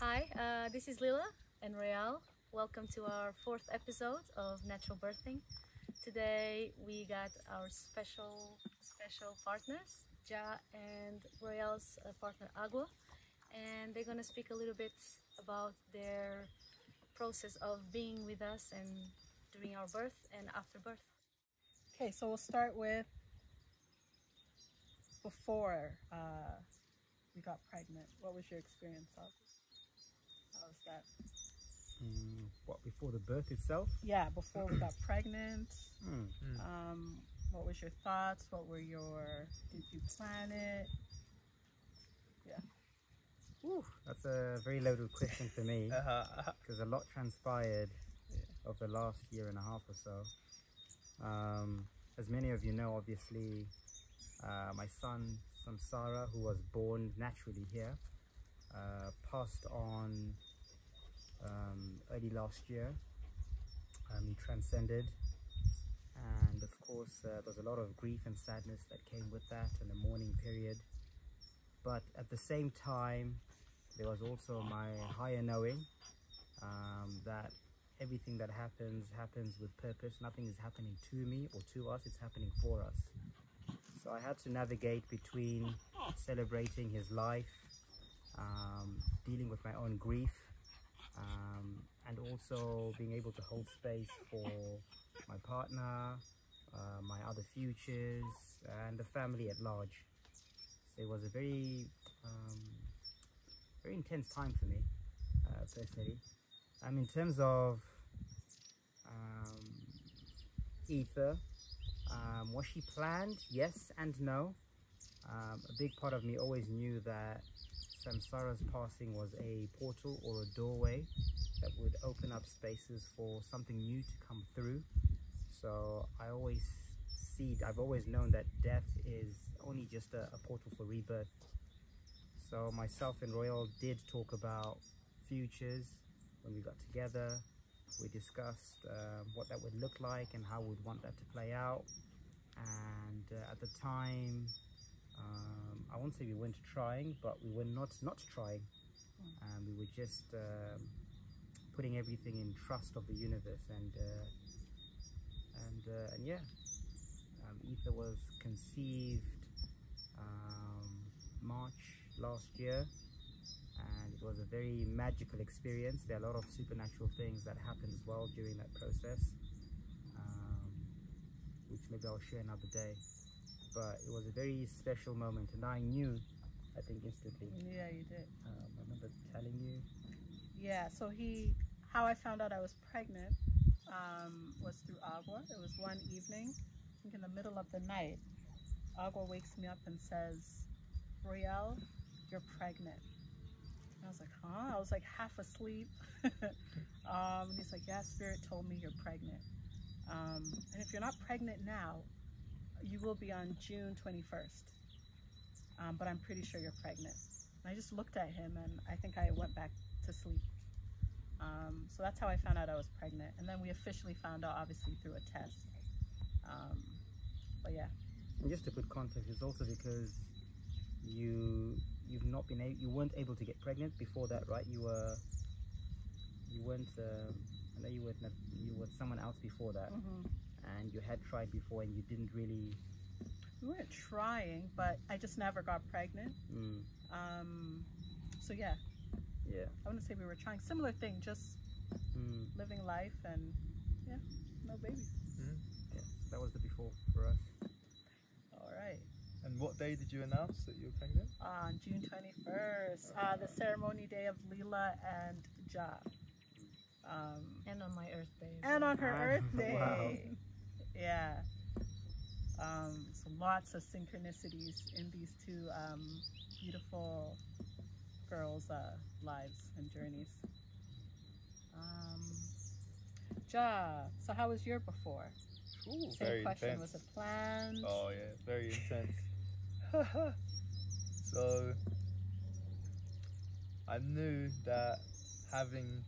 Hi, this is Lila and Real. Welcome to our fourth episode of Natural Birthing. Today we got our special partners, Ja and Royal's partner Agua, and they're gonna speak a little bit about their process of being with us and during our birth and after birth. Okay, so we'll start with before we got pregnant. What was your experience of? How was that? What, before the birth itself? Yeah, before we got pregnant. Mm. What was your thoughts? Did you plan it? Yeah. Ooh, that's a very loaded question for me because a lot transpired over the last year and a half or so. As many of you know, obviously, my son Samsara, who was born naturally here, passed on early last year. He transcended, and of course there was a lot of grief and sadness that came with that, and a mourning period. But at the same time, there was also my higher knowing that everything that happens with purpose. Nothing is happening to me or to us, it's happening for us. So I had to navigate between celebrating his life, dealing with my own grief, and also being able to hold space for my partner, my other futures, and the family at large. So it was a very intense time for me, personally. In terms of Ether, was she planned? Yes and no. A big part of me always knew that Samsara's passing was a portal or a doorway that would open up spaces for something new to come through. So I've always known that death is only just a portal for rebirth. So myself and Royal did talk about futures when we got together. We discussed what that would look like and how we'd want that to play out. And at the time, I won't say we weren't trying, but we were not trying. We were just putting everything in trust of the universe, and yeah, Ether was conceived March last year, and it was a very magical experience. There are a lot of supernatural things that happened as well during that process, which maybe I'll share another day. But it was a very special moment, and I knew, I think, instantly. Yeah, you did. I remember telling you. Yeah, so how I found out I was pregnant was through Agua. It was one evening, I think in the middle of the night. Agua wakes me up and says, "Royale, you're pregnant." And I was like, huh? I was like half asleep. And he's like, "Yeah, Spirit told me you're pregnant. And if you're not pregnant now, you will be on June 21st. But I'm pretty sure you're pregnant." And I just looked at him, and I think I went back to sleep. So that's how I found out I was pregnant. And then we officially found out, obviously, through a test. But yeah. And just to put context, it's also because you weren't able to get pregnant before that, right? You weren't. I know you were with someone else before that, and you had tried before, and you didn't really. We weren't trying, but I just never got pregnant. So yeah. Yeah. I wouldn't say we were trying. Similar thing, just living life, and yeah, no babies. Yeah, that was the before for us. All right. And what day did you announce that you were pregnant? On June 21st, the ceremony day of Lila and Ja. And on my Earth Day. And on her Earth Day. Wow. Yeah. So lots of synchronicities in these two beautiful girls' lives and journeys. Ja, so how was your before? Ooh, Same very question, intense. was it planned? Oh yeah, very intense. So I knew that having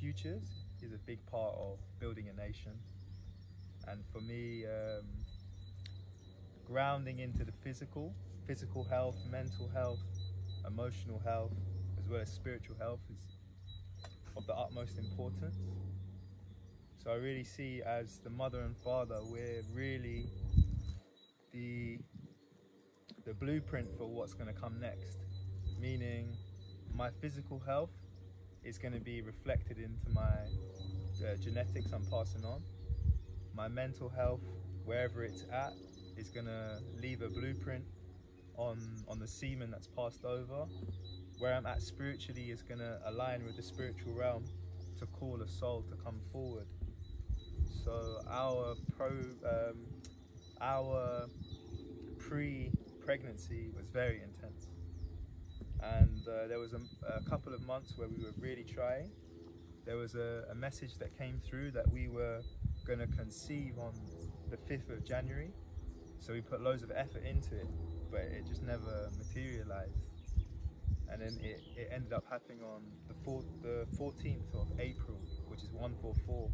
futures is a big part of building a nation, and for me, grounding into the physical health, mental health, emotional health, as as well as spiritual health is of the utmost importance. So I really see as the mother and father, we're really the blueprint for what's going to come next. Meaning my physical health is going to be reflected into my genetics I'm passing on. My mental health, wherever it's at, is going to leave a blueprint on the semen that's passed over. Where I'm at spiritually is going to align with the spiritual realm to call a soul to come forward. So our pre-pregnancy was very intense, and there was a couple of months where we were really trying. There was a message that came through that we were going to conceive on the 5th of January, so we put loads of effort into it, but it just never materialized. And then it ended up happening on the 14th of April, which is 144.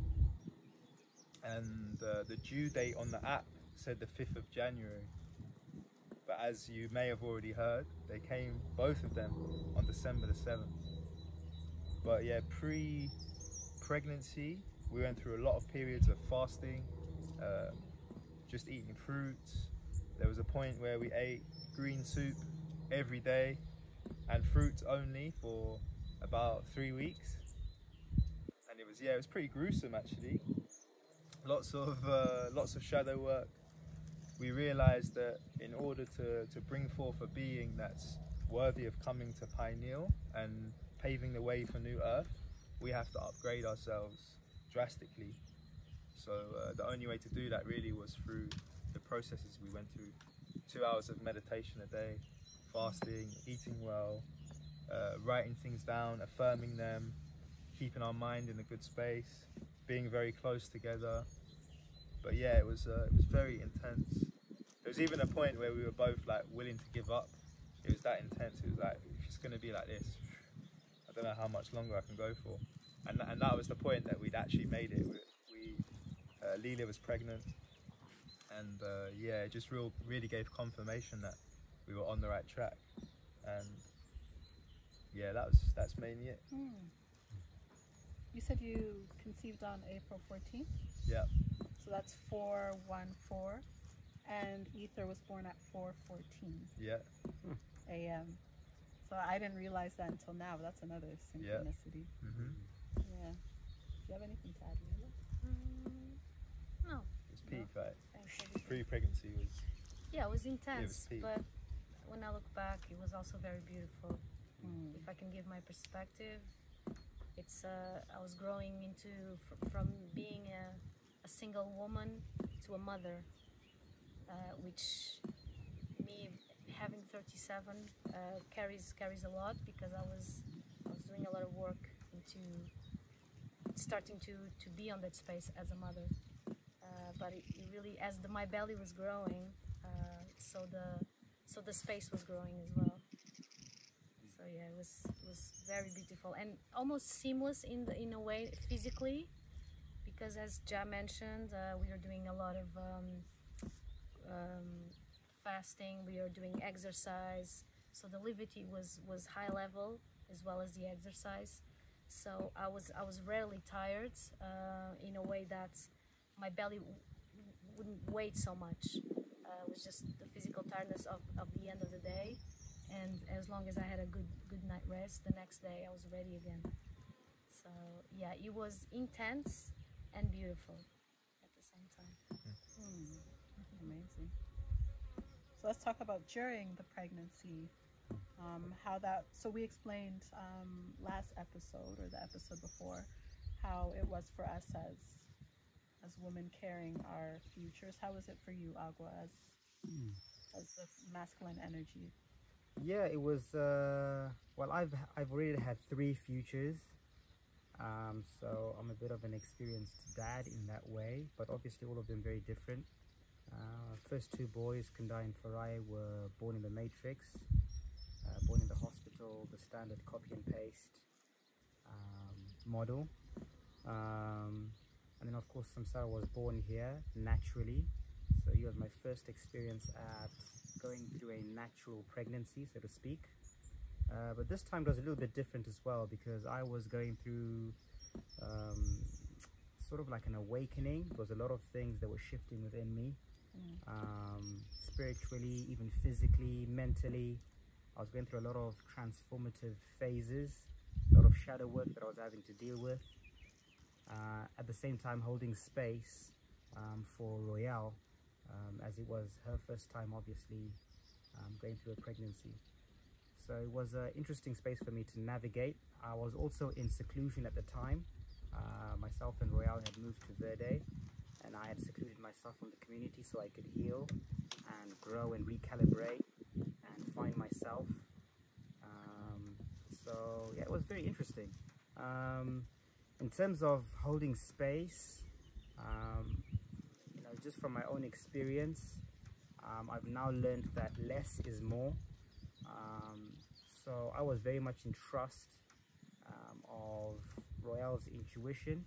And the due date on the app said the 5th of January. But as you may have already heard, they came, both of them, on December the 7th. But yeah, pre-pregnancy, we went through a lot of periods of fasting, just eating fruits. There was a point where we ate green soup every day and fruits only for about 3 weeks. And it was pretty gruesome actually. Lots of shadow work. We realized that in order to bring forth a being that's worthy of coming to Pineal and paving the way for New Earth, we have to upgrade ourselves drastically. So the only way to do that really was through the processes we went through. 2 hours of meditation a day, fasting, eating well, writing things down, affirming them, keeping our mind in a good space, being very close together. But yeah, it was very intense. There was even a point where we were both like willing to give up. It was that intense. It was like, if it's going to be like this, I don't know how much longer I can go for. And that was the point that we'd actually made it. Leela was pregnant, and it just really gave confirmation that we were on the right track. And yeah, that's mainly it. You said you conceived on April 14th? Yeah. So that's 4:14, and Ether was born at 4:14 a.m. So I didn't realize that until now, but that's another synchronicity. Yeah. Do you have anything to add, Leila? No. It's peak, No. right? Thanks. Pre-pregnancy was... Yeah, it was intense, peak. but when I look back, it was also very beautiful. If I can give my perspective, it's I was growing from being a single woman to a mother, which me having 37 carries a lot, because I was doing a lot of work into starting to be on that space as a mother. But it really, as my belly was growing, so the space was growing as well. So yeah, it was very beautiful and almost seamless in a way physically, because as Ja mentioned, we are doing a lot of fasting. We are doing exercise, so the levity was high level as well as the exercise. So I was rarely tired in a way that my belly wouldn't weigh so much. It was just the physical tiredness of the end of the day, and as long as I had a good night rest, the next day I was ready again. So yeah, it was intense and beautiful at the same time. Amazing. So let's talk about during the pregnancy, so we explained last episode or the episode before how it was for us as women carrying our futures. How was it for you, Agua, as the masculine energy? Yeah, it was, well, I've already had 3 futures, so I'm a bit of an experienced dad in that way, but obviously all of them very different. First 2 boys, Kandai and Farai, were born in the Matrix, born in the hospital, the standard copy and paste model. And then of course Samsara was born here naturally, so he was my first experience at going through a natural pregnancy, so to speak. But this time was a little bit different as well, because I was going through sort of like an awakening. There was a lot of things that were shifting within me, spiritually, even physically, mentally. I was going through a lot of transformative phases, a lot of shadow work that I was having to deal with. At the same time, holding space for Royale, as it was her first time, obviously, going through a pregnancy. So it was an interesting space for me to navigate. I was also in seclusion at the time. Myself and Royale had moved to Verde, and I had secluded myself from the community so I could heal and grow and recalibrate and find myself. So yeah, it was very interesting. In terms of holding space, you know, just from my own experience, I've now learned that less is more. So I was very much in trust of Royale's intuition.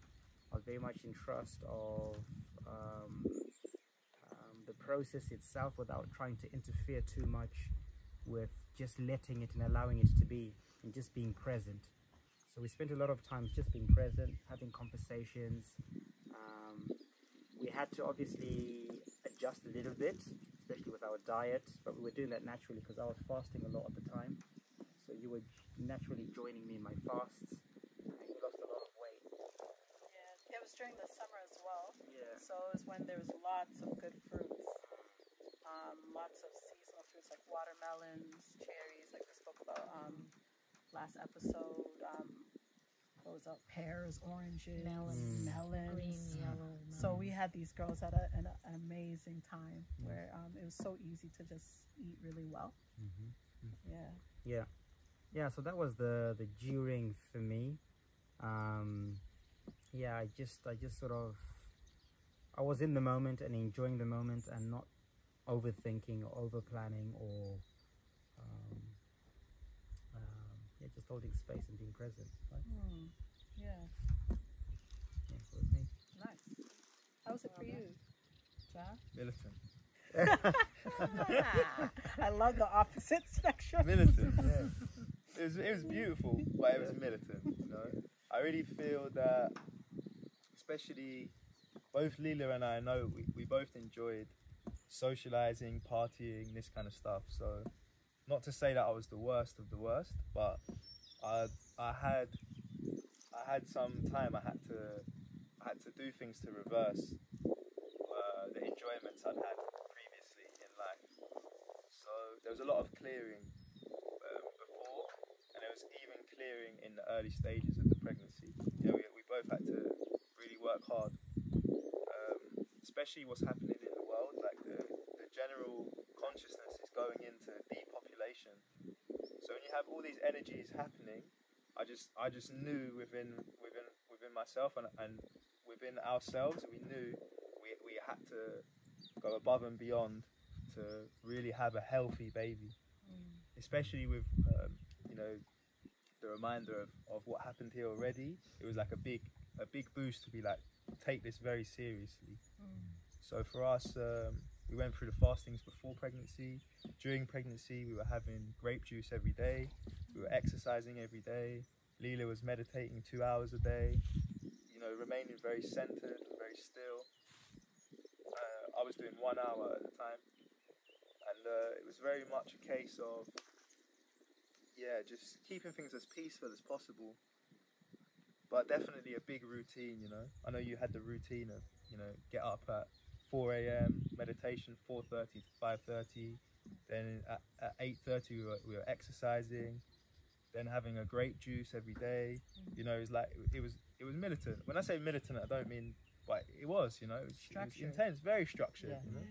I was very much in trust of the process itself, without trying to interfere too much with just letting it and allowing it to be, and just being present. So we spent a lot of time just being present, having conversations. We had to obviously adjust a little bit, especially with our diet, but we were doing that naturally because I was fasting a lot at the time. So you were naturally joining me in my fasts, and you lost a lot of weight. Yeah, it was during the summer as well. Yeah. So it was when there was lots of good fruits, lots of seasonal fruits like watermelons, cherries, like we spoke about last episode. What was up? Pears, oranges, melons. Green, yellow. So we had these girls at an amazing time where it was so easy to just eat really well. Yeah, so that was the during for me. Yeah, I just sort of, I was in the moment and enjoying the moment, and not overthinking or over planning, or yeah, just holding space and being present, right? Yeah, Yeah, that was me. nice. How was it for you, John? Militant. I love the opposite spectrum. Militant, yeah. It was beautiful, but it was militant, you know. I really feel that, especially both Lila and I know we both enjoyed socializing, partying, this kind of stuff. So, not to say that I was the worst of the worst, but I had some time. I had to do things to reverse the enjoyments I'd had previously in life. So there was a lot of clearing before, and there was even clearing in the early stages of the pregnancy. You know, we both had to really work hard, especially what's happening in the world. Like the general consciousness is going into depopulation. So when you have all these energies happening, I just knew within myself and within ourselves, we knew we had to go above and beyond to really have a healthy baby, especially with you know, the reminder of what happened here already. It was like a big boost to be like, take this very seriously. So for us, we went through the fastings before pregnancy. During pregnancy, we were having grape juice every day. We were exercising every day. Lila was meditating 2 hours a day, you know, remaining very centered and very still. I was doing 1 hour at the time. And it was very much a case of, yeah, just keeping things as peaceful as possible. But definitely a big routine, you know. I know you had the routine of, you know, get up at 4 a.m, meditation 4:30 to 5:30. Then at 8:30 we were exercising. Then having a grape juice every day. You know, it was militant. When I say militant, I don't mean, but it was, you know, it was intense, very structured, you know.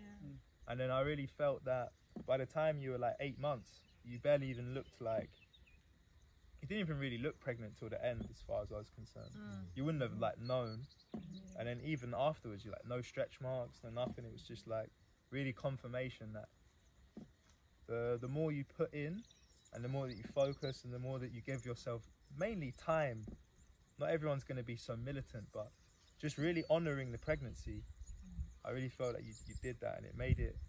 And then I really felt that by the time you were like 8 months, you barely even looked like, you didn't even really look pregnant till the end, as far as I was concerned. You wouldn't have like known. And then even afterwards, you're like, no stretch marks, no nothing. It was just like really confirmation that the more you put in, and the more that you focus, and the more that you give yourself mainly time, not everyone's going to be so militant, but just really honouring the pregnancy. I really felt that you did that, and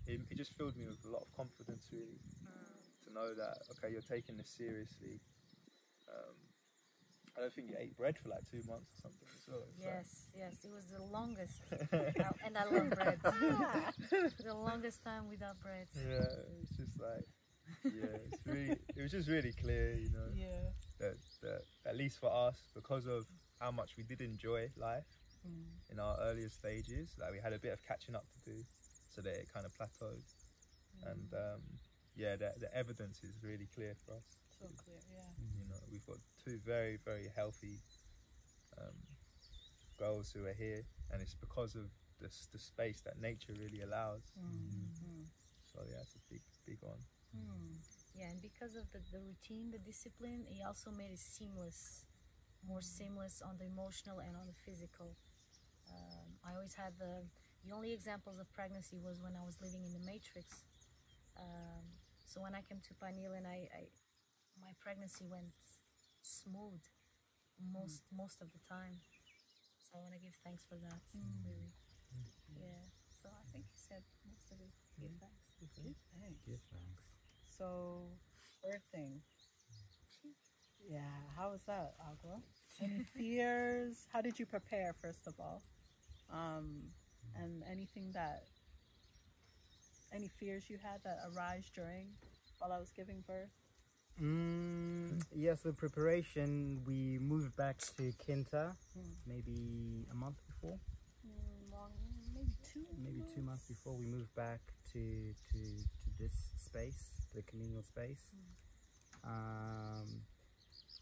it just filled me with a lot of confidence, really, to know that, okay, you're taking this seriously. I don't think you ate bread for like 2 months or something as well. Yes, yes, it was the longest. And I love bread. The longest time without bread. Yeah, it's just like, yeah, it was just really clear, you know, that at least for us, because of how much we did enjoy life in our earlier stages, like we had a bit of catching up to do, so that it kind of plateaued. And yeah, the evidence is really clear for us. So clear, yeah. You know, we've got 2 very, very healthy girls who are here, and it's because of the space that nature really allows. So yeah, it's a big one. Yeah, and because of the routine, the discipline, it also made it seamless, more seamless on the emotional and on the physical. I always had the only examples of pregnancy was when I was living in the Matrix. So when I came to Pineal, and my pregnancy went smooth most of the time. So I want to give thanks for that, really. Yeah. So I think you said most of it. Give thanks. Give thanks. So, birthing. Yeah, how was that, Agua? Any fears? How did you prepare, first of all? And any fears you had that arise while I was giving birth? Yeah, so preparation, we moved back to Kinta maybe a month before. Maybe 2 months before we moved back to this space, the communal space.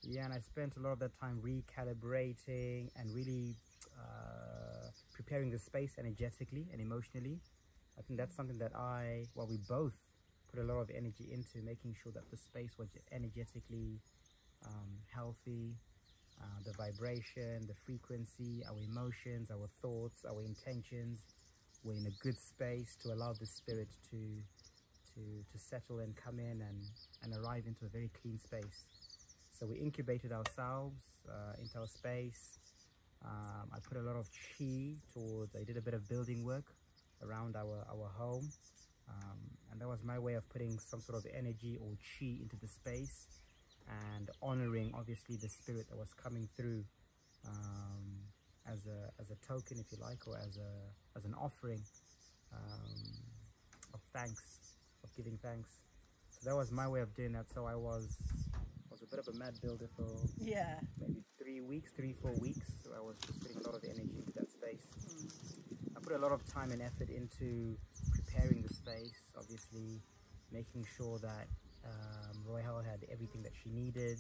Yeah, and I spent a lot of that time recalibrating and really preparing the space energetically and emotionally. I think that's something that we both put a lot of energy into, making sure that the space was energetically healthy, the vibration, the frequency, our emotions, our thoughts, our intentions were in a good space to allow the spirit to settle and come in and arrive into a very clean space. So we incubated ourselves into our space. I put a lot of chi I did a bit of building work around our home. And that was my way of putting some sort of energy or chi into the space and honoring, obviously, the spirit that was coming through as a token, if you like, or as an offering of thanks, of giving thanks. So that was my way of doing that. So I was a bit of a mad builder for maybe 3-4 weeks. So I was just putting a lot of energy into that space. I put a lot of time and effort into preparing the space, obviously making sure that Royal had everything that she needed,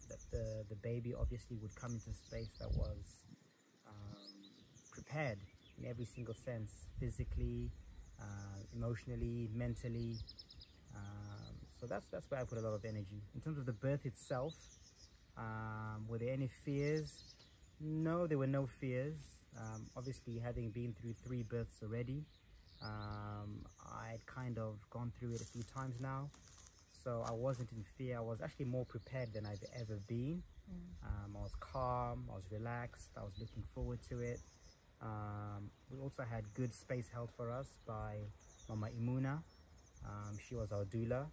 that the baby obviously would come into space that was prepared in every single sense, physically, emotionally, mentally. So that's where I put a lot of energy. In terms of the birth itself, were there any fears? No, there were no fears. Obviously, having been through 3 births already, I'd kind of gone through it a few times now, so I wasn't in fear. I was actually more prepared than I've ever been. I was calm, I was relaxed, I was looking forward to it. We also had good space held for us by Mama Imuna. She was our doula.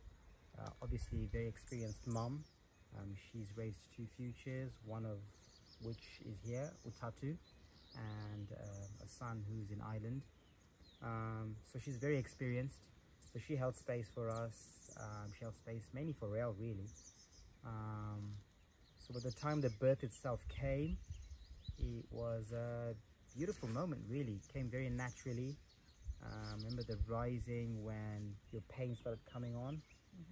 Obviously, very experienced mom. She's raised 2 futures, one of which is here, Utatu, and a son who's in Ireland. So she's very experienced. So she held space for us. She held space mainly for Rael, really. So by the time the birth itself came, it was a beautiful moment, really. It came very naturally. Remember the rising when your pain started coming on,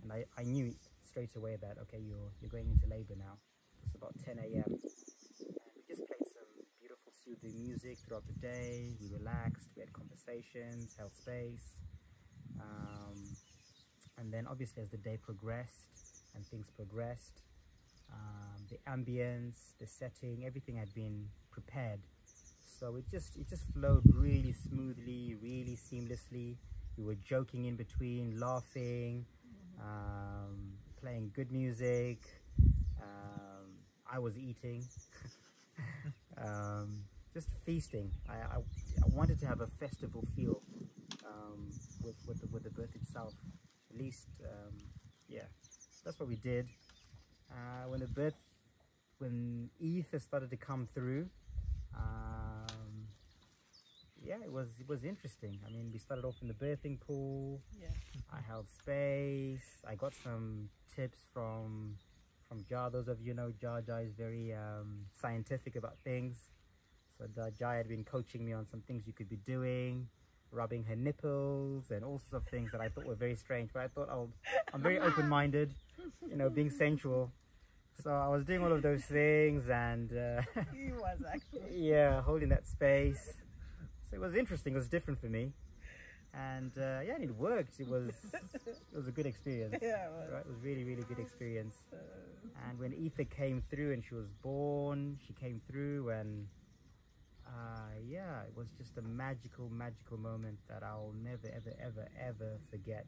and I knew straight away that, okay, you're going into labor now. It's about 10 a.m. and we just played some beautiful soothing music throughout the day. We relaxed, we had conversations, held space, and then obviously as the day progressed and things progressed, the ambience, the setting, everything had been prepared. So it just flowed really smoothly, really seamlessly. We were joking in between, laughing, playing good music. I was eating, just feasting. I wanted to have a festival feel with the birth itself. least. Yeah, that's what we did. When ether started to come through, yeah, it was interesting. I mean, we started off in the birthing pool. Yeah. I held space. I got some tips from Jar. Those of you know Jar is very scientific about things. So Jar had been coaching me on some things you could be doing, rubbing her nipples and all sorts of things that I thought were very strange. But I thought I'm very open-minded, you know, being sensual. So I was doing all of those things and He was actually. yeah, holding that space. So it was interesting. It was different for me, and yeah, and it worked. It was a good experience. Yeah, it was. Right? It was really good experience. And when Ether came through and she was born, she came through, and yeah, it was just a magical moment that I'll never ever forget.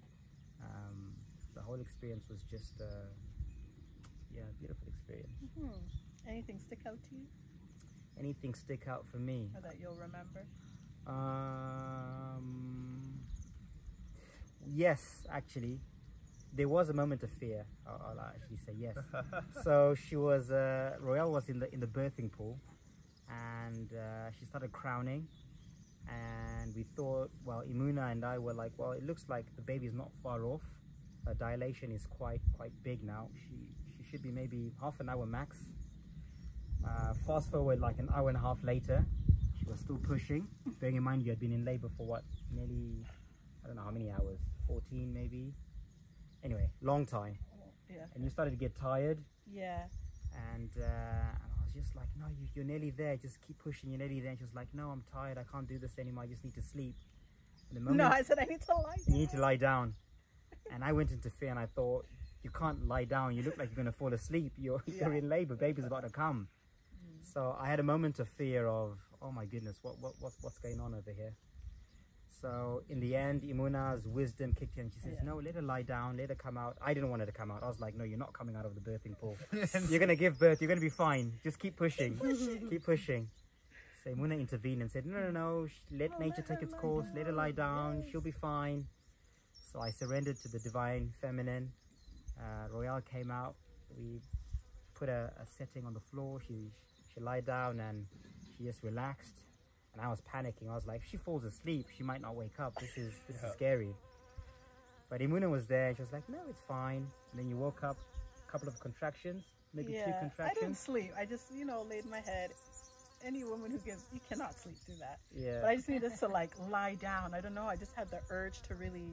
The whole experience was just yeah, a beautiful experience. Anything stick out to you? Anything stick out for me? Or that you'll remember? Yes, actually, there was a moment of fear. I'll actually say yes. So she was, Royale was in the birthing pool, and she started crowning, and we thought, well, Imuna and I were like, well, it looks like the baby is not far off. Her dilation is quite big now. She should be maybe half an hour max. Fast forward like an hour and a half later, she was still pushing. Bearing in mind you had been in labor for what, nearly, I don't know how many hours, 14 maybe. Anyway, long time. Yeah. And you started to get tired. Yeah. And I was just like, no, you're nearly there. Just keep pushing. You're nearly there. And she was like, no, I'm tired. I can't do this anymore. I just need to sleep. And the moment, No, I said I need to lie down. you need to lie down. And I went into fear and I thought, you can't lie down. You look like you're going to fall asleep. You're in labor. Baby's about to come. So I had a moment of fear of, oh my goodness, what's going on over here? So in the end, Imuna's wisdom kicked in. She says, no, let her lie down, let her come out. I didn't want her to come out. I was like, no, you're not coming out of the birthing pool. You're going to give birth. You're going to be fine. Just keep pushing. Keep pushing. So Imuna intervened and said, no, let nature take its course. Let her lie down. She'll be fine. So I surrendered to the divine feminine. Royale came out. We put a setting on the floor. She lied down and she just relaxed. And I was panicking. I was like, if she falls asleep, she might not wake up. This is scary. But Imuna was there. She was like, no, it's fine. And then you woke up, a couple of contractions, maybe 2 contractions. I didn't sleep. I just, laid my head. Any woman who gives, you cannot sleep through that. Yeah. But I just needed to like lie down. I don't know. I just had the urge to really,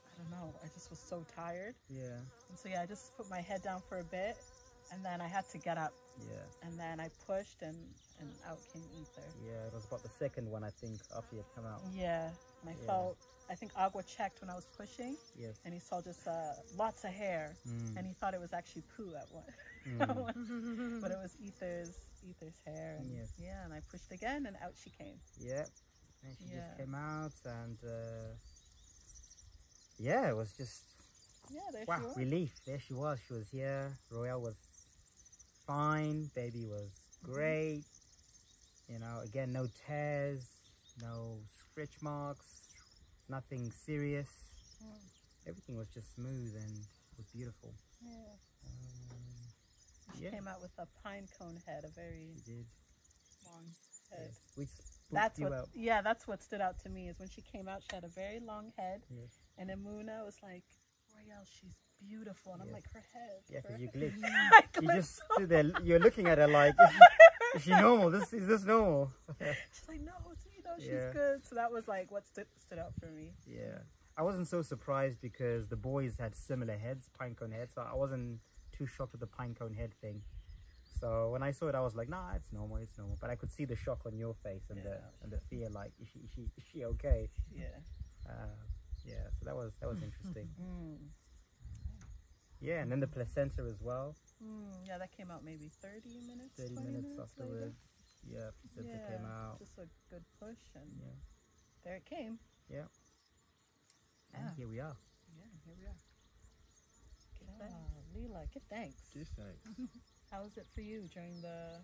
I don't know. I just was so tired. Yeah. And so yeah, I just put my head down for a bit, and then I had to get up. Yeah. And then I pushed, and out came Ether. Yeah, it was about the second one, I think, after you had come out. Yeah. And I think Agua checked when I was pushing. Yes. And he saw just lots of hair, and he thought it was actually poo at one. But it was Ether's hair. And yeah, and I pushed again, and out she came. Yeah. And she just came out, and yeah, it was just there wow, she was. relief. There she was. She was here. Royale was fine. Baby was great. Again, no tears, no stretch marks, nothing serious. Everything was just smooth and it was beautiful. She came out with a pine cone head, a very long head. Yes. We spooked you out. Yeah, that's what stood out to me is when she came out, she had a very long head. Yes. And Imuna was like, Royale, she's beautiful. And I'm like, her head. Yeah, because you head. glitched. You just stood there, you're looking at her like, is she normal? Is this normal? She's like, no, she's good. So that was like what stood out for me. Yeah. I wasn't so surprised because the boys had similar heads, pinecone heads, so I wasn't too shocked with the pinecone head thing. So when I saw it, I was like, nah, it's normal. But I could see the shock on your face and the fear, like, is she okay? Yeah. Yeah, so that was interesting. Yeah, and then the placenta as well. Yeah, that came out maybe 30 minutes, 30 minutes afterwards. Yeah, placenta came out. Just a good push, and there it came. Yeah. And here we are. Yeah, here we are. Leela, give thanks. Give thanks. How was it for you during the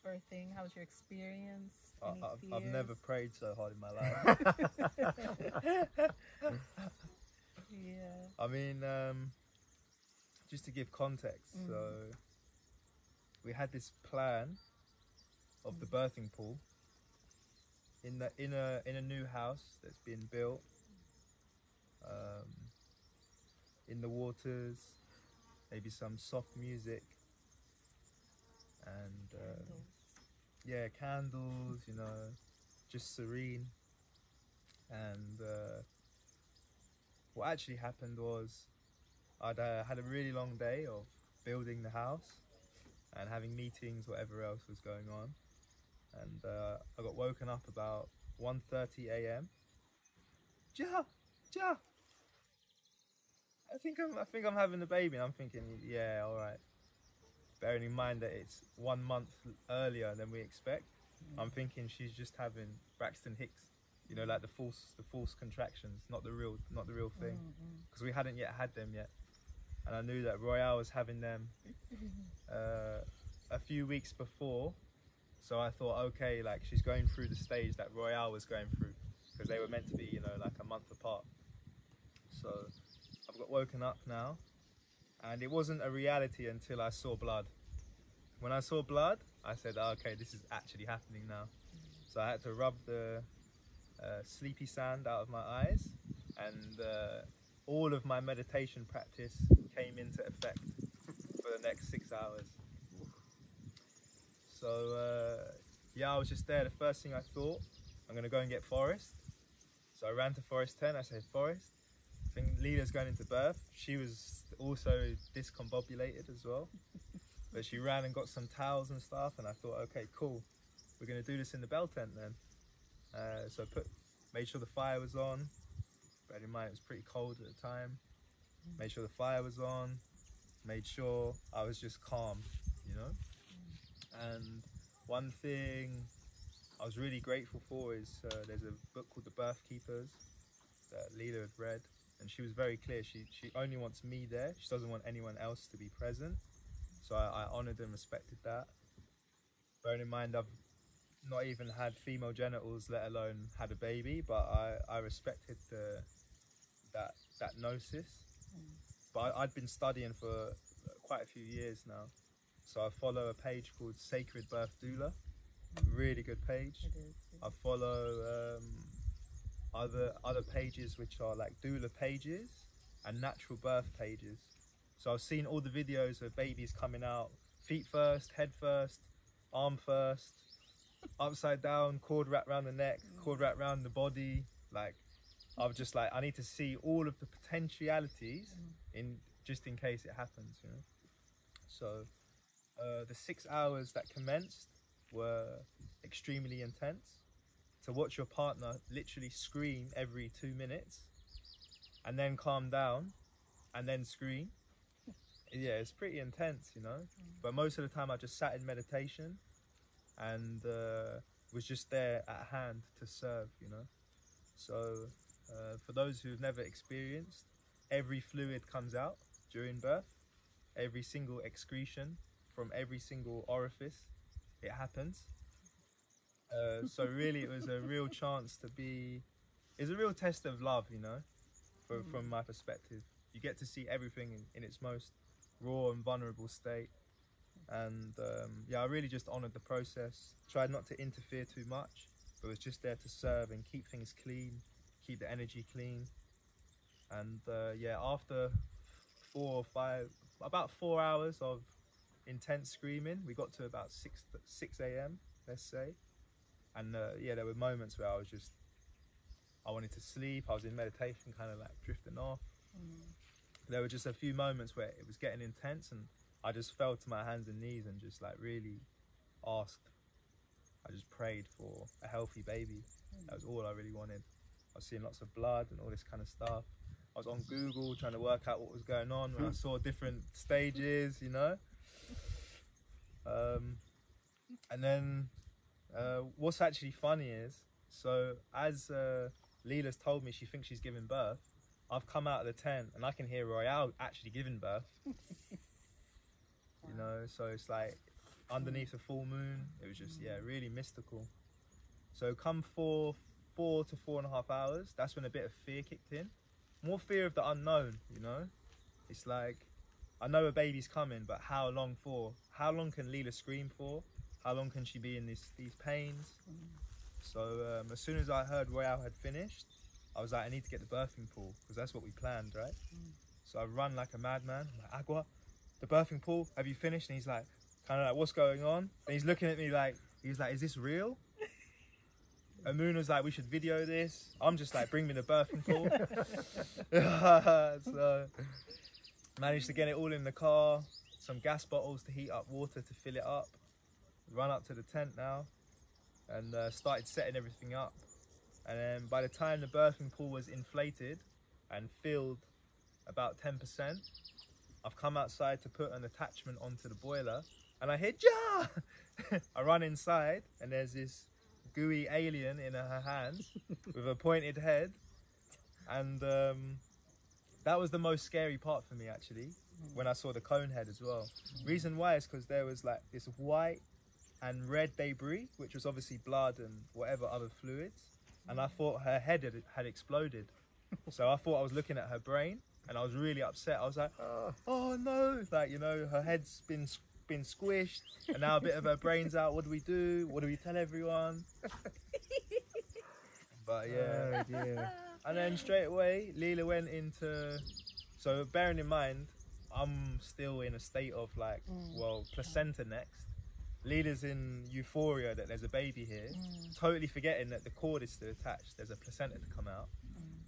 birthing? How was your experience? I've never prayed so hard in my life. Yeah. I mean, just to give context, so we had this plan of the birthing pool in a new house that's been built, in the waters, maybe some soft music, and yeah, candles, you know, just serene. And what actually happened was I'd had a really long day of building the house and having meetings, whatever else was going on, and I got woken up about 1:30 a.m. Ja, Ja, I think I'm having a baby. And I'm thinking, yeah, all right. Bearing in mind that it's 1 month earlier than we expect, I'm thinking she's just having Braxton Hicks, you know, like the false contractions, not the real thing, because we hadn't yet had them yet, and I knew that Royale was having them a few weeks before, so I thought, okay, like she's going through the stage that Royale was going through, because they were meant to be, you know, like a month apart. So I've got woken up now, and it wasn't a reality until I saw blood. When I saw blood, I said, oh, okay, this is actually happening now. So I had to rub the sleepy sand out of my eyes, and all of my meditation practice came into effect for the next 6 hours. So yeah, I was just there. The first thing I thought, I'm gonna go and get Forrest. So I ran to Forrest 10. I said, Forrest, I think Leela's going into birth. She was also discombobulated as well. But she ran and got some towels and stuff, and I thought, okay, cool. We're gonna do this in the bell tent then. So made sure the fire was on. Bear in mind it was pretty cold at the time. Made sure the fire was on. Made sure I was just calm, you know? And one thing I was really grateful for is there's a book called The Birth Keepers that Leela had read, and she was very clear. She only wants me there. She doesn't want anyone else to be present. So I honoured and respected that. Bearing in mind I've not even had female genitals, let alone had a baby, but I respected that gnosis. But I'd been studying for quite a few years now. So I follow a page called Sacred Birth Doula, really good page. It is, yeah. I follow other pages which are like doula pages and natural birth pages. So I've seen all the videos of babies coming out, feet first, head first, arm first, upside down, cord wrapped around the neck, cord wrapped around the body. Like, I'm just like, I need to see all of the potentialities just in case it happens, you know. So the 6 hours that commenced were extremely intense. To watch your partner literally scream every 2 minutes and then calm down and then scream. Yeah, it's pretty intense, you know. But most of the time I just sat in meditation and was just there at hand to serve, you know. So for those who've never experienced, every fluid comes out during birth, every single excretion from every single orifice, it happens. So really it was a real chance to be, it's a real test of love, you know, from my perspective. You get to see everything in its most raw and vulnerable state. And yeah, I really just honoured the process, tried not to interfere too much, but was just there to serve and keep things clean, keep the energy clean. And yeah, after about 4 hours of intense screaming, we got to about 6 a.m, let's say. And yeah, there were moments where I wanted to sleep. I was in meditation, kind of like drifting off. There were just a few moments where it was getting intense, and I just fell to my hands and knees and just like really asked. I just prayed for a healthy baby. That was all I really wanted. I was seeing lots of blood and all this kind of stuff. I was on Google trying to work out what was going on when I saw different stages, you know. And then what's actually funny is, so as Leela's told me she thinks she's giving birth, I've come out of the tent and I can hear Royale actually giving birth. You know, so it's like underneath a full moon. It was just, yeah, really mystical. So come 4 to 4.5 hours, that's when a bit of fear kicked in. more fear of the unknown, you know? It's like, I know a baby's coming, but how long for? How long can Leela scream for? How long can she be in these pains? So as soon as I heard Royale had finished, I was like, I need to get the birthing pool, because that's what we planned, right? So I run like a madman. I'm like, Agua, the birthing pool, have you finished? And he's like, kind of like, what's going on? And he's looking at me like, he's like, is this real? And Moon was like, we should video this. I'm just like, bring me the birthing pool. So managed to get it all in the car, some gas bottles to heat up water to fill it up. Run up to the tent now and started setting everything up. And then by the time the birthing pool was inflated and filled about 10%, I've come outside to put an attachment onto the boiler and I hear Ja! I run inside and there's this gooey alien in her hands with a pointed head, and that was the most scary part for me actually, when I saw the cone head as well. Reason why is because there was like this white and red debris, which was obviously blood and whatever other fluids, and I thought her head had exploded. So I thought I was looking at her brain and I was really upset. I was like, oh no, like, you know, her head's been squished and now a bit of her brain's out. What do we do? What do we tell everyone? But yeah. Oh dear. And then straight away Leela went into, so bearing in mind I'm still in a state of like, well, placenta next. Leela's in euphoria that there's a baby here, totally forgetting that the cord is still attached. There's a placenta to come out,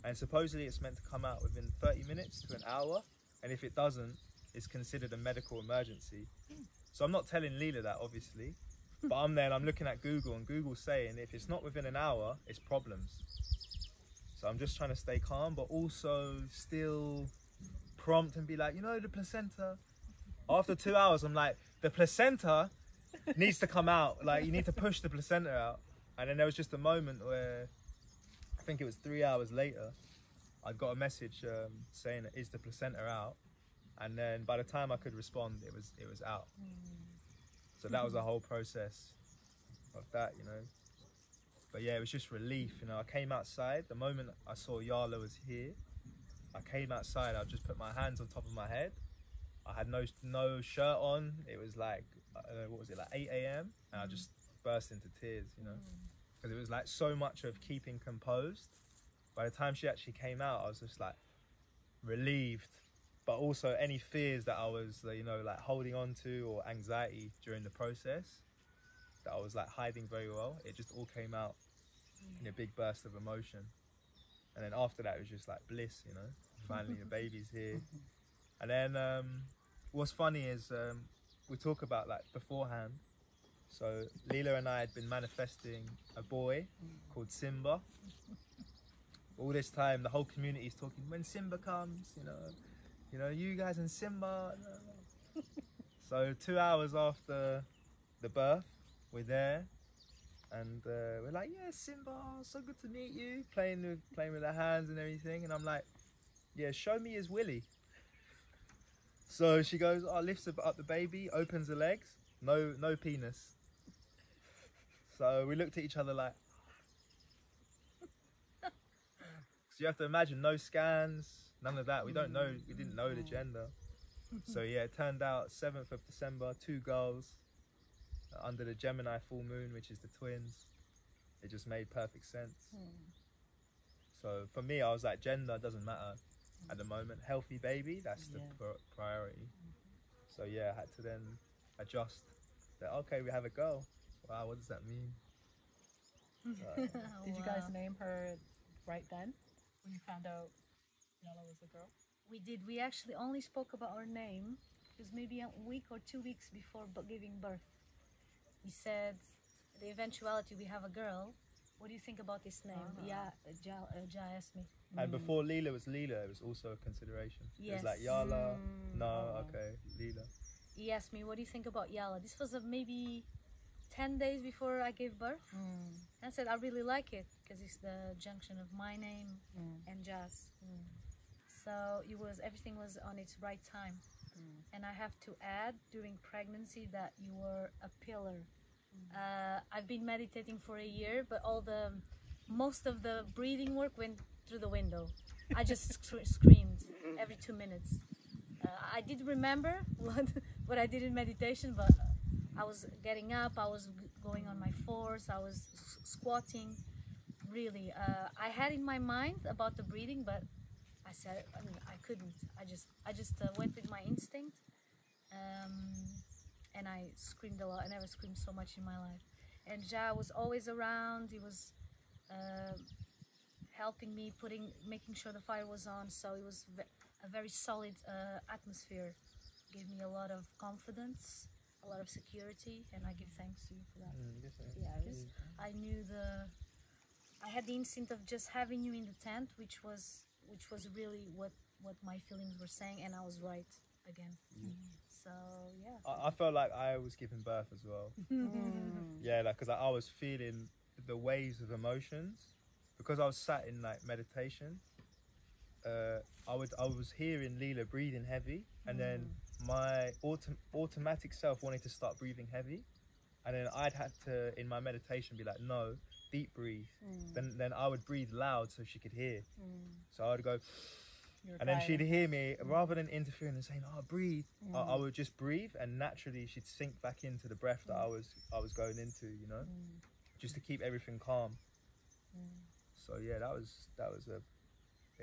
and supposedly it's meant to come out within 30 minutes to an hour, and if it doesn't, it's considered a medical emergency. So I'm not telling Leela that, obviously, but I'm looking at Google, and Google's saying if it's not within an hour, it's problems. So I'm just trying to stay calm, but also still prompt and be like, you know, the placenta. After 2 hours, I'm like, the placenta needs to come out. Like, you need to push the placenta out. And then there was just a moment where, I think it was 3 hours later, I got a message saying, is the placenta out? And then by the time I could respond, it was out. So that was the whole process of that, you know. But yeah, it was just relief, you know. I came outside, the moment I saw Yala was here, I came outside, I just put my hands on top of my head. I had no shirt on. It was like, what was it, like 8 AM? And I just burst into tears, you know. Because it was like so much of keeping composed. By the time she actually came out, I was just like relieved. But also any fears that I was, you know, like holding on to, or anxiety during the process that I was like hiding very well, it just all came out in a big burst of emotion. And then after that, it was just like bliss, you know. Finally, the baby's here. And then what's funny is we talk about like beforehand. So Leela and I had been manifesting a boy called Simba. All this time, the whole community is talking, when Simba comes, you know, you guys and Simba. So 2 hours after the birth, we're there, and we're like, yeah, Simba, so good to meet you. Playing with our hands and everything, and I'm like, yeah, show me his willy. So she goes, lifts up the baby, opens the legs, no penis. So we looked at each other like, so you have to imagine, no scans, none of that. We didn't know the gender. So yeah, it turned out 7th of December, 2 girls under the Gemini full moon, which is the twins. It just made perfect sense. So for me, I was like, gender doesn't matter at the moment. Healthy baby, that's the priority. So yeah, I had to then adjust that. Okay, we have a girl. Wow, what does that mean? Did you guys name her right then when you found out Yala was a girl? We did. We actually only spoke about our name. It was maybe a week or 2 weeks before giving birth. We said, the eventuality we have a girl. What do you think about this name? Yeah, Ja asked me. And before Leela was Leela, it was also a consideration. Yes. It was like Yala, okay, Leela. He asked me, what do you think about Yala? This was maybe 10 days before I gave birth. I said, I really like it because it's the junction of my name and Ja's. So everything was on its right time. And I have to add, during pregnancy, that you were a pillar. I've been meditating for a year, but most of the breathing work went through the window. I just screamed every 2 minutes. I did remember what I did in meditation, but I was getting up, I was going on my fours, I was squatting. Really, I had in my mind about the breathing, but I said, I couldn't. I just went with my instinct, and I screamed a lot. I never screamed so much in my life. And Ja was always around. He was helping me, making sure the fire was on. So it was a very solid atmosphere. Gave me a lot of confidence, a lot of security, and I give thanks to you for that. Yeah, because I knew I had the instinct of just having you in the tent, which was really what my feelings were saying, and I was right again. So yeah, I felt like I was giving birth as well. Yeah, like because I was feeling the waves of emotions because I was sat in like meditation. I was hearing Leela breathing heavy, and then my automatic self wanted to start breathing heavy, and then I'd had to in my meditation be like, no, deep breathe. Then I would breathe loud so she could hear. So I would go, and then she'd hear me. Rather than interfering and saying, oh, breathe, I would just breathe, and naturally she'd sink back into the breath that I was going into, you know, just to keep everything calm. So yeah, that was a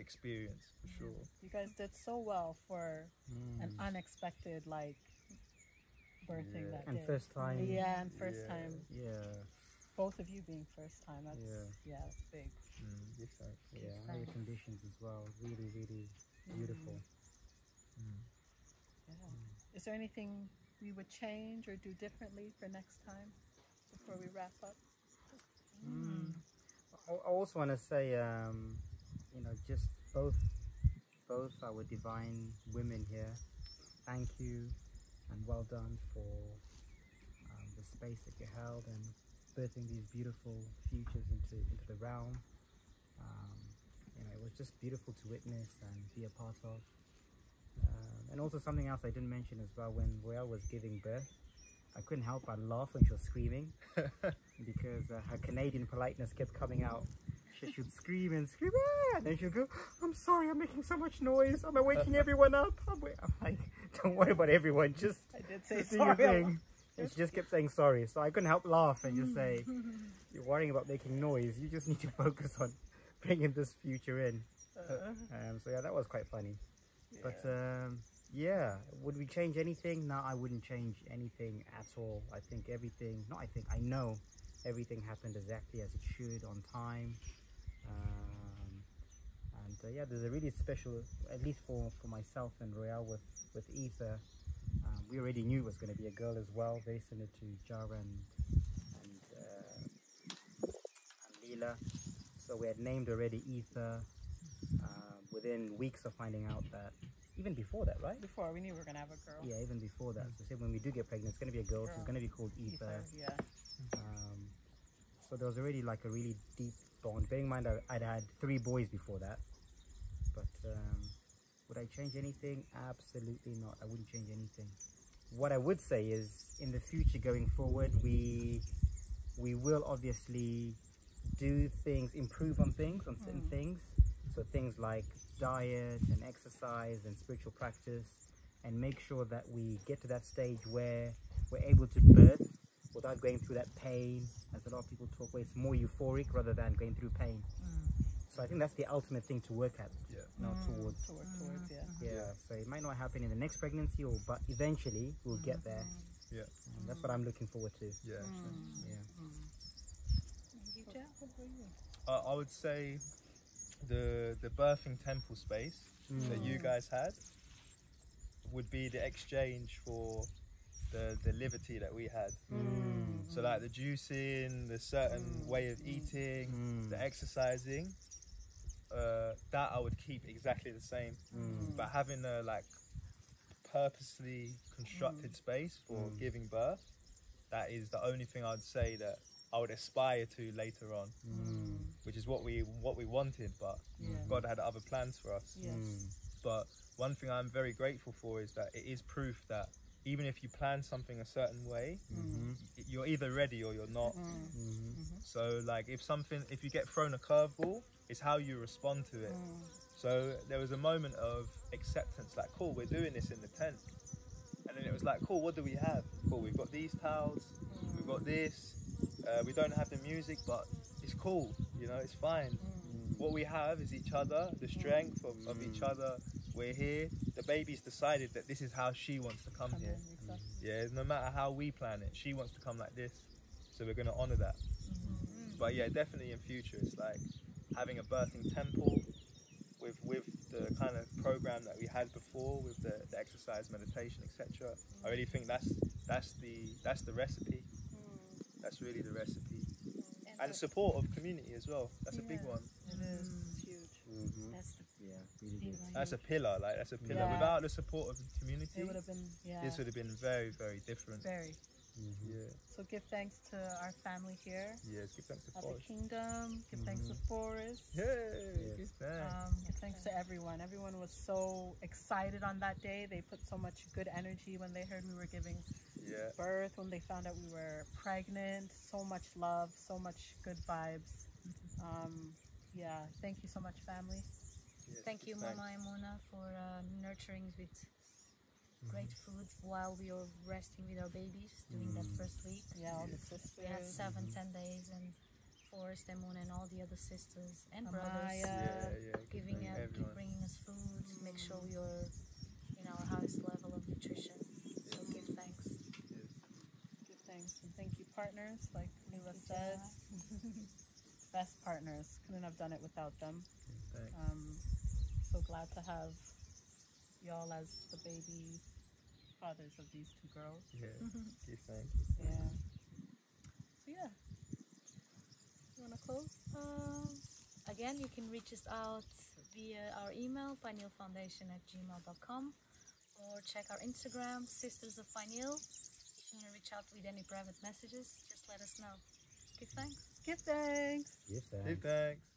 experience for sure. You guys did so well for an unexpected like birthing that and day. first time. Yeah, and first time. Yeah. Both of you being first time. That's that's big. Yeah, and the conditions as well. Really, really beautiful. Yeah. Is there anything we would change or do differently for next time before we wrap up? I also want to say, you know, just both our divine women here, thank you and well done for the space that you held and birthing these beautiful futures into the realm. You know, it was just beautiful to witness and be a part of. And also something else I didn't mention as well, when Royale was giving birth, I couldn't help but laugh when she was screaming because her Canadian politeness kept coming out. She would scream and scream, ah! And then she'd go, I'm sorry, I'm making so much noise. I'm waking everyone up. I'm like, don't worry about everyone, just I did say do your sorry. thing. And she just kept saying sorry. So I couldn't help laugh and just say, you're worrying about making noise. You just need to focus on bringing this future in. So yeah, that was quite funny. But yeah, would we change anything? No, I wouldn't change anything at all. I think everything, I know everything happened exactly as it should, on time. And yeah, there's a really special, at least for myself and Royale with Ether, we already knew it was going to be a girl as well, very similar to Jara and Leela. So we had named already Ether within weeks of finding out that, even before that, right? Before we knew we were going to have a girl. Yeah, even before that. So say when we do get pregnant, it's going to be a girl. She's going to be called Ether. Yeah. So there was already like a really deep bond. Bearing in mind I'd had 3 boys before that. But would I change anything? Absolutely not. I wouldn't change anything. What I would say is, in the future going forward, we will obviously do things, improve on things, on certain things. So things like diet and exercise and spiritual practice, and make sure that we get to that stage where we're able to birth without going through that pain, as a lot of people talk, where it's more euphoric rather than going through pain. So I think that's the ultimate thing to work at, not towards. Yeah. So it might not happen in the next pregnancy, but eventually we'll get there. Yeah. And that's what I'm looking forward to. Yeah. Yeah. I would say the birthing temple space that you guys had would be the exchange for the liberty that we had. So like the juicing, the certain way of eating, the exercising, that I would keep exactly the same. But having a like purposely constructed space for giving birth, that is the only thing I'd say that I would aspire to later on, which is what we wanted, but God had other plans for us. But one thing I'm very grateful for is that it is proof that even if you plan something a certain way, you're either ready or you're not. So like if you get thrown a curveball, it's how you respond to it. So there was a moment of acceptance, like, cool, we're doing this in the tent. And then it was like, cool, what do we have? Cool, we've got these towels, we've got this, we don't have the music, but it's cool, you know, it's fine. What we have is each other, the strength of each other. We're here. The baby's decided that this is how she wants to come here. Yeah, no matter how we plan it, she wants to come like this. So we're going to honour that. But yeah, definitely in future, it's like having a birthing temple with the kind of program that we had before, with the exercise, meditation, etc. I really think that's the recipe. That's really the recipe. And the support of community as well. That's a big one. It is huge. That's the really good. That's a pillar. Like, that's a pillar. Yeah. Without the support of the community, It would have been, this would have been very, very different. very. Yeah. So give thanks to our family here Yes. Give thanks to at the Forest. Kingdom. Give thanks to Forest. Yay! Give thanks. Give thanks to everyone. Everyone was so excited on that day. They put so much good energy when they heard we were giving birth, when they found out we were pregnant. So much love, so much good vibes. Yeah, thank you so much, family. Yes, Thank you, thanks. Mama and Mona, for nurturing with great food while we were resting with our babies during that first week. Yeah, all the sisters. We had 10 days, and Forrest and Mona and all the other sisters and Amaya. brothers Yeah. giving thanks out, everyone. bringing us food to make sure we are in our highest level of nutrition. So give thanks. Yes. Give thanks and thank you, partners. Like Mila said, best partners. Couldn't have done it without them. Thanks. So glad to have y'all as the baby fathers of these two girls. Yeah. Give thanks. Yeah. So yeah. You wanna close? Again, you can reach us out via our email, pinealfoundation@gmail.com, or check our Instagram, Sisters of Pineal. If you want to reach out with any private messages, just let us know. Give thanks. Give thanks. Give thanks. Give thanks.